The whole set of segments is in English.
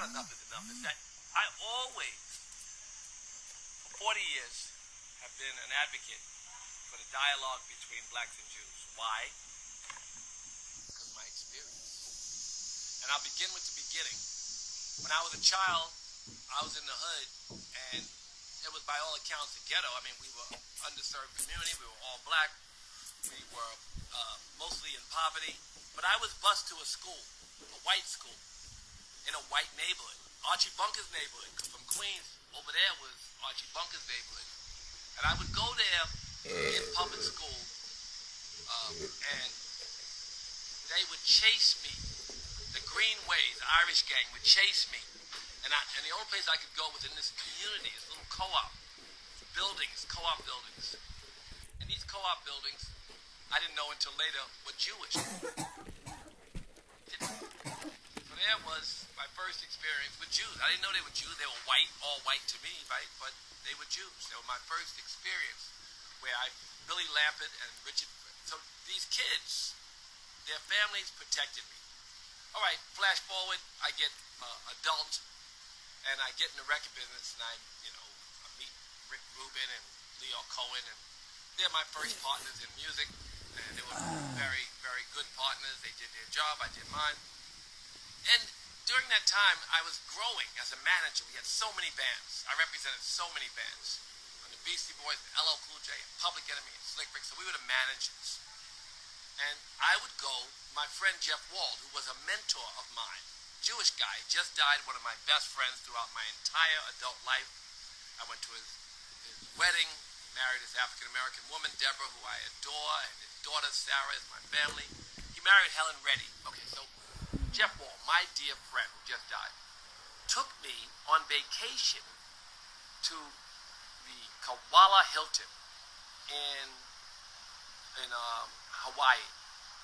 enough is enough, is that I always, for 40 years, have been an advocate for the dialogue between blacks and Jews. Why? Because of my experience. And I'll begin with the beginning. When I was a child, I was in the hood, and it was by all accounts a ghetto. I mean, we were underserved community. We were all black. We were mostly in poverty. But I was bused to a school, a white school, in a white neighborhood. Archie Bunker's neighborhood. Because from Queens, over there was Archie Bunker's neighborhood. And I would go there in public school, and they would chase me. The Greenways, the Irish gang, would chase me. And the only place I could go was in this community, this little co-op buildings, co-op buildings. And these co-op buildings, I didn't know until later, were Jewish. So there was my first experience with Jews. I didn't know they were Jews. They were white, all white to me, right? But they were Jews. They were my first experience where Billy Lampert and Richard, so these kids, their families protected me. All right, flash forward, I get adult, and I get in the record business, and I meet Rick Rubin and Leo Cohen, and they're my first partners in music, and they were very, very good partners. They did their job, I did mine. And during that time, I was growing as a manager. We had so many bands. I represented so many bands. From the Beastie Boys, and LL Cool J, and Public Enemy, and Slick Rick, so we were the managers. And I would go, my friend Jeff Wald, who was a mentor of mine, Jewish guy, just died, one of my best friends throughout my entire adult life. I went to his wedding. He married his African-American woman, Deborah, who I adore, and his daughter, Sarah, is my family. He married Helen Reddy. Okay, so Jeff Wald, my dear friend who just died, took me on vacation to the Koala Hilton in Hawaii,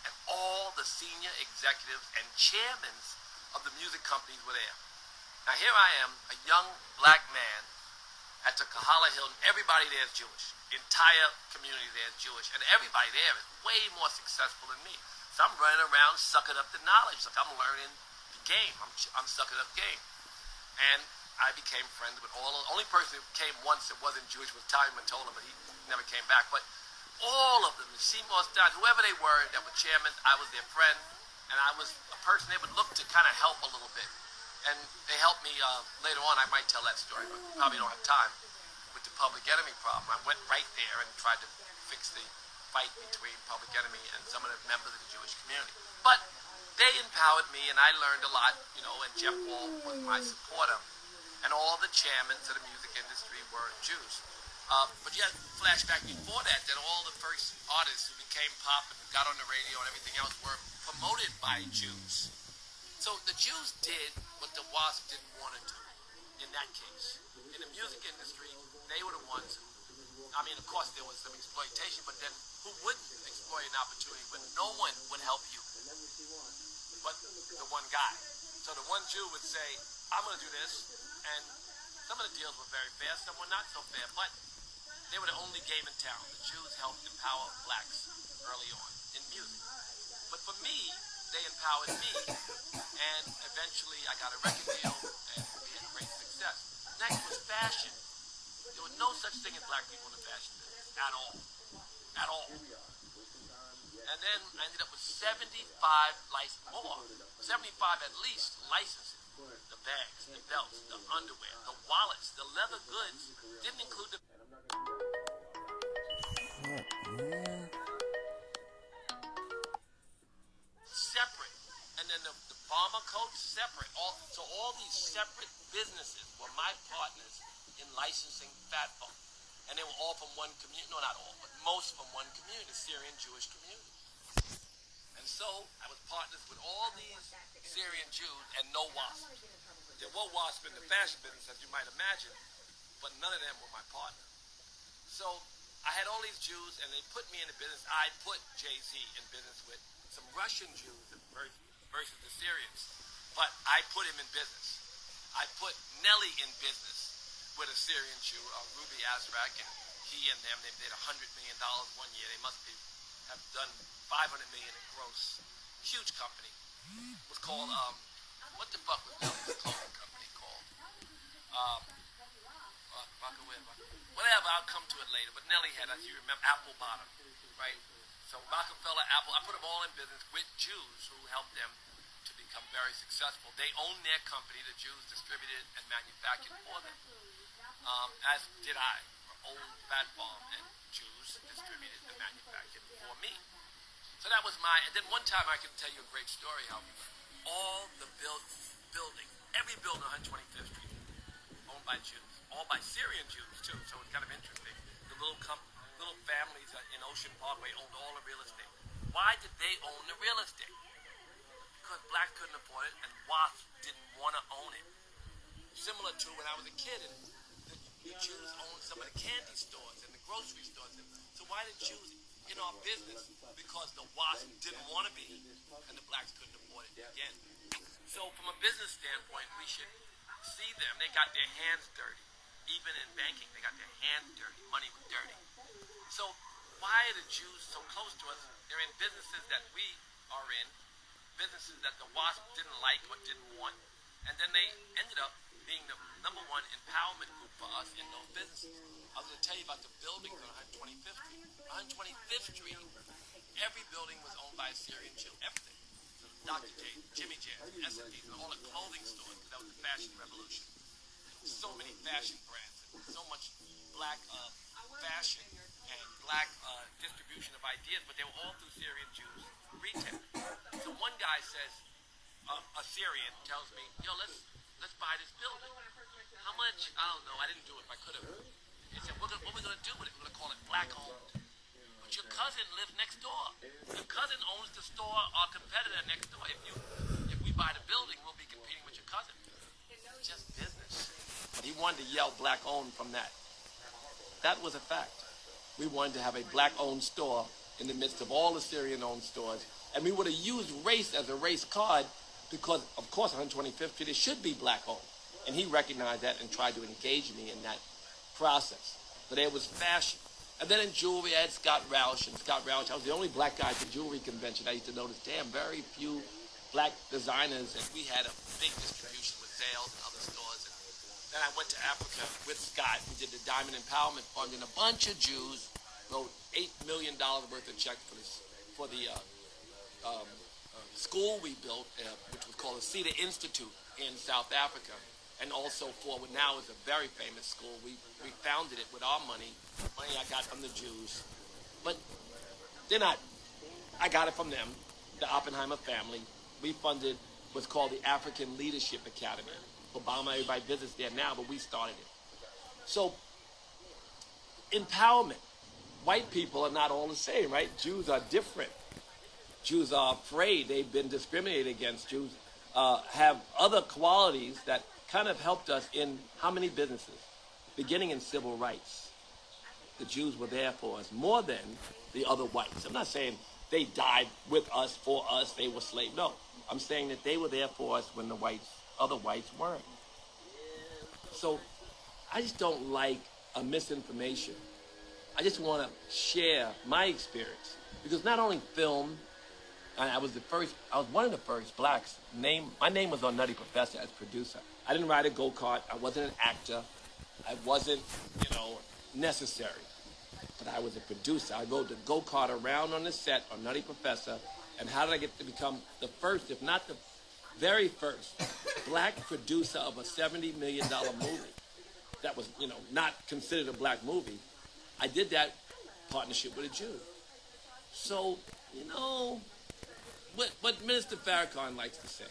and all the senior executives and chairmen of the music companies were there. Now here I am, a young black man at the Kahala Hilton. Everybody there is Jewish. The entire community there is Jewish, and everybody there is way more successful than me. So I'm running around sucking up the knowledge, like I'm learning the game. I'm sucking up game, and I became friends with all. The only person who came once that wasn't Jewish was Tommy Mottola, but he never came back. But all of them, the Seymour Stein, whoever they were that were chairmen, I was their friend, and I was a person they would look to kind of help a little bit. And they helped me later on. I might tell that story, but probably don't have time, with the Public Enemy problem. I went right there and tried to fix the fight between Public Enemy and some of the members of the Jewish community. But they empowered me, and I learned a lot, and Jeff Wall was my supporter. And all the chairmen of the music industry were Jews. But yet, flashback before that all the first artists who became pop and got on the radio and everything else were promoted by Jews. So the Jews did what the WASP didn't want to do in that case. In the music industry, they were the ones who, of course there was some exploitation, but then who wouldn't exploit an opportunity when no one would help you but the one guy? So the one Jew would say, I'm going to do this, and some of the deals were very fair, some were not so fair, but they were the only game in town. The Jews helped empower blacks early on in music. But for me, they empowered me, and eventually I got a record deal, and we had great success. Next was fashion. There was no such thing as black people in the fashion business at all. At all. And then I ended up with 75 at least licenses. The bags, the belts, the underwear, the wallets, the leather goods, didn't include the... Separate. And then the bomber coats, separate. So all these separate businesses were my partners in licensing Fat Phone. And they were all from one community. No, not all, but most from one community, the Syrian Jewish community. And so I was partners with all these Syrian Jews and no WASP. There were WASP in the fashion business, as you might imagine, but none of them were my partner. So I had all these Jews, and they put me in the business. I put Jay-Z in business with some Russian Jews versus the Syrians, but I put him in business. I put Nelly in business with a Syrian Jew, Ruby Azrak, and he and them, they did $100 million one year. They must have done $500 million in gross. Huge company. It was called, what the fuck was Nelly's clothing company? later, but Nelly had, as you remember, Apple Bottom, right? So Rockefeller, Apple, I put them all in business with Jews who helped them to become very successful. They owned their company. The Jews distributed and manufactured for them, as did I. Old Fat Farm and Jews distributed and manufactured for me. So that was my, and then one time I can tell you a great story how all the building, every building on 125th Street, owned by Jews, all by Syrian Jews too, so it's kind of interesting. The little families in Ocean Parkway owned all the real estate. Why did they own the real estate? Because blacks couldn't afford it and WASP didn't want to own it. Similar to when I was a kid and the Jews owned some of the candy stores and the grocery stores. So why did Jews in our business? Because the WASP didn't want to be and the blacks couldn't afford it again. So from a business standpoint, we should see them. They got their hands dirty. Even in banking, they got their hands dirty. Money was dirty. So why are the Jews so close to us? They're in businesses that we are in, businesses that the WASP didn't like or didn't want, and then they ended up being the number one empowerment group for us in those businesses. I was going to tell you about the buildings on 125th Street. 125th Street, every building was owned by a Syrian Jew. Everything. Dr. J, Jimmy Jazz, S&D's, and all the clothing stores, because that was the fashion revolution. So many fashion brands, and so much black fashion and black distribution of ideas, but they were all through Syrian Jews retail. So one guy says, a Syrian tells me, yo, let's buy this building. How much? I don't know. I didn't do it. I could have. He said, what are we going to do with it? We're going to call it black owned. But your cousin lives next door. Your cousin owns the store, our competitor next door. If we buy the building, we'll be competing with your cousin. It's just business. But he wanted to yell black owned from that. That was a fact. We wanted to have a black owned store in the midst of all the Syrian owned stores. And we would have used race as a race card because, of course, 125th Street, it should be black owned. And he recognized that and tried to engage me in that process. But there was fashion. And then in jewelry, I had Scott Roush. And Scott Roush, I was the only black guy at the jewelry convention. I used to notice, damn, very few black designers. And we had a big distribution with Zales and other stores. And then I went to Africa with Scott. We did the Diamond Empowerment Fund. And a bunch of Jews wrote $8 million worth of checks for the school we built, which was called the Cedar Institute in South Africa. And also for what now is a very famous school. We founded it with our money I got from the Jews. But they're not, I got it from them, the Oppenheimer family. We funded what's called the African Leadership Academy. Obama, everybody visits there now, but we started it. So, empowerment. White people are not all the same, right? Jews are different. Jews are afraid. They've been discriminated against. Jews have other qualities that kind of helped us in how many businesses? Beginning in civil rights. The Jews were there for us more than the other whites. I'm not saying they died with us, for us, they were slaves. No, I'm saying that they were there for us when the other whites weren't. So I just don't like a misinformation. I just want to share my experience. Because not only film, I was one of the first blacks. My name was on Nutty Professor as producer. I didn't ride a go-kart. I wasn't an actor. I wasn't, necessary. But I was a producer. I rode the go-kart around on the set on Nutty Professor. And how did I get to become the first, if not the very first, black producer of a $70 million movie that was, not considered a black movie? I did that partnership with a Jew. So, what Minister Farrakhan likes to say.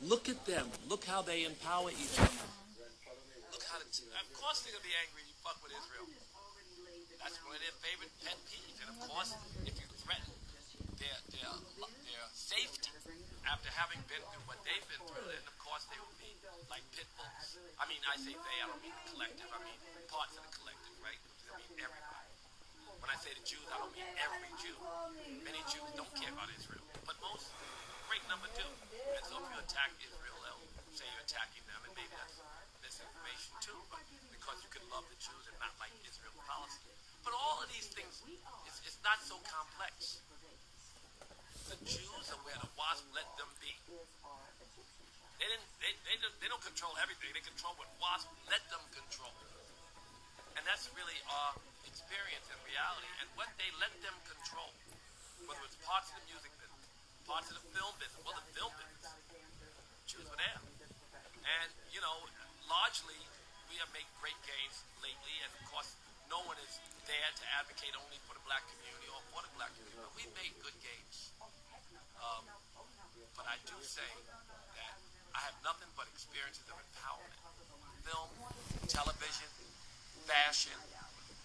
Look at them. Look how they empower each other. Look how of course they're going to be angry if you fuck with Israel. That's one of their favorite pet peeves. And of course, if you threaten their safety after having been through what they've been through, then of course they will be like pit bulls. I mean, I say they, I don't mean the collective. I mean parts of the collective, right? I mean everybody. When I say the Jews, I don't mean every Jew. Many Jews don't care about Israel. But most, a great number do. And so if you attack Israel, they'll say you're attacking them, and maybe that's misinformation too, but because you can love the Jews and not like Israel's policy. But all of these things, it's not so complex. The Jews are where the WASP let them be. They don't control everything. They control what WASP let them control. And that's really our experience and reality. And what they let them control, whether it's parts of the music business, parts of the film business, well, the film business, Jews were there. And, you know, largely, we have made great gains lately. And, of course, no one is there to advocate only for the black community or for the black community. But we've made good gains. But I do say that I have nothing but experiences of empowerment. Film, television, fashion.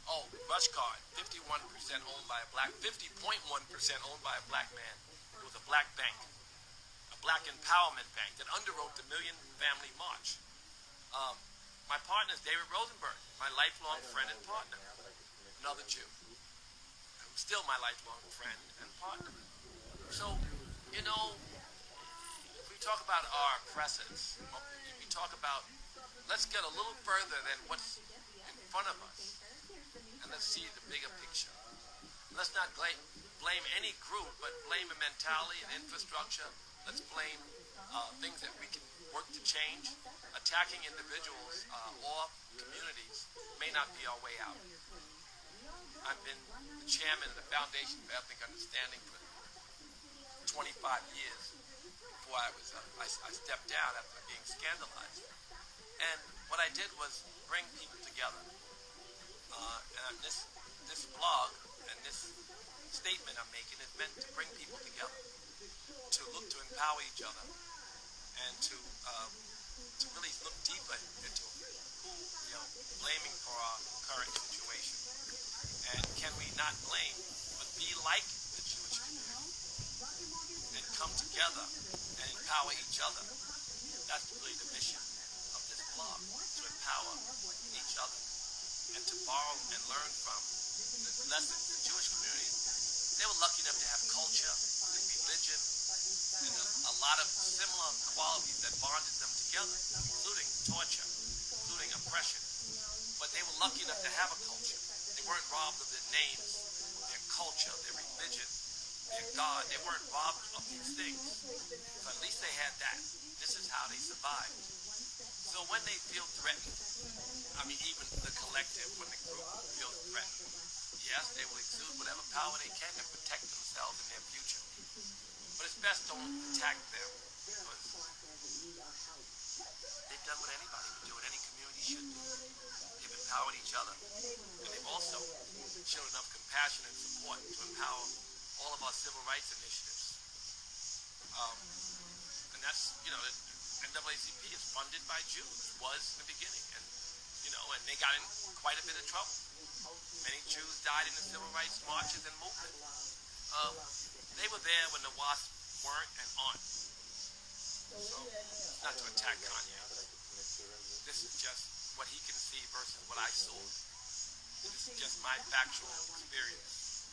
Oh, Rush Card, 51% owned by a black, 50.1% owned by a black man. It was a black bank, a black empowerment bank that underwrote the Million Family March. My partner is David Rosenberg, my lifelong friend and partner, another Jew, who's still my lifelong friend and partner. So, you know, if we talk about our oppressors, we talk about, let's get a little further than what's in front of us, and let's see the bigger picture. Let's not blame any group, but blame a mentality and infrastructure. Let's blame things that we can work to change. Attacking individuals or communities may not be our way out. I've been the chairman of the Foundation for Ethnic Understanding for 25 years before I stepped down after being scandalized. And what I did was bring people together. And this blog and this statement I'm making is meant to bring people together, to look to empower each other, and to really look deeper into who we are blaming for our current situation. And can we not blame, but be like the Jewish community and come together and empower each other? That's really the mission of this blog, to empower each other and to borrow and learn from the lessons the Jewish community. They were lucky enough to have culture and religion and a lot of similar qualities that bonded them together, including torture, including oppression. But they were lucky enough to have a culture. They weren't robbed of their names, their culture, their religion, their God. They weren't robbed of these things. So at least they had that. This is how they survived. So when they feel threatened, I mean, even the collective, when the group feels threatened, yes, they will exude whatever power they can to protect themselves and their future. But it's best don't attack them, because they've done what anybody would do, what any community should do. They've empowered each other, and they've also shown enough compassion and support to empower all of our civil rights initiatives. And that's, you know, the NAACP is funded by Jews, was in the beginning, and they got in quite a bit of trouble. Many Jews died in the civil rights marches and movement. They were there when the WASP weren't and aren't. So, not to attack Kanye. This is just what he can see versus what I saw. This is just my factual experience.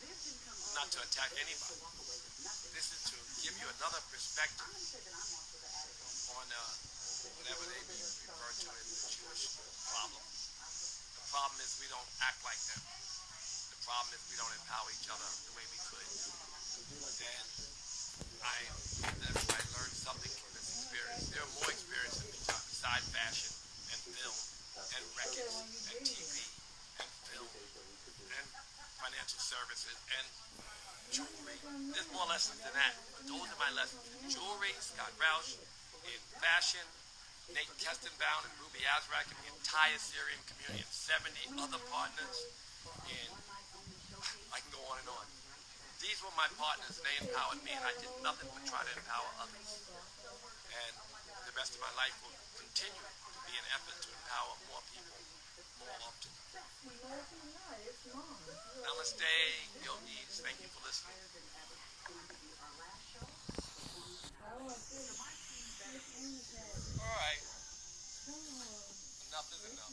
Not to attack anybody. This is to give you another perspective on whatever they refer to as the Jewish problem. The problem is we don't act like them. The problem is we don't empower each other the way we could. And I learned something from this experience. There are more experiences besides fashion and film and records and TV and film and financial services and jewelry. There's more lessons than that. But those are my lessons in jewelry, Scott Roush, in fashion, Nate Kestenbaum and Ruby Azrak, and the entire Syrian community, and 70 other partners, and I can go on and on. These were my partners, they empowered me, and I did nothing but try to empower others. And the rest of my life will continue to be an effort to empower more people, more often. Namaste, yogis. Thank you for listening. All right. Enough is enough.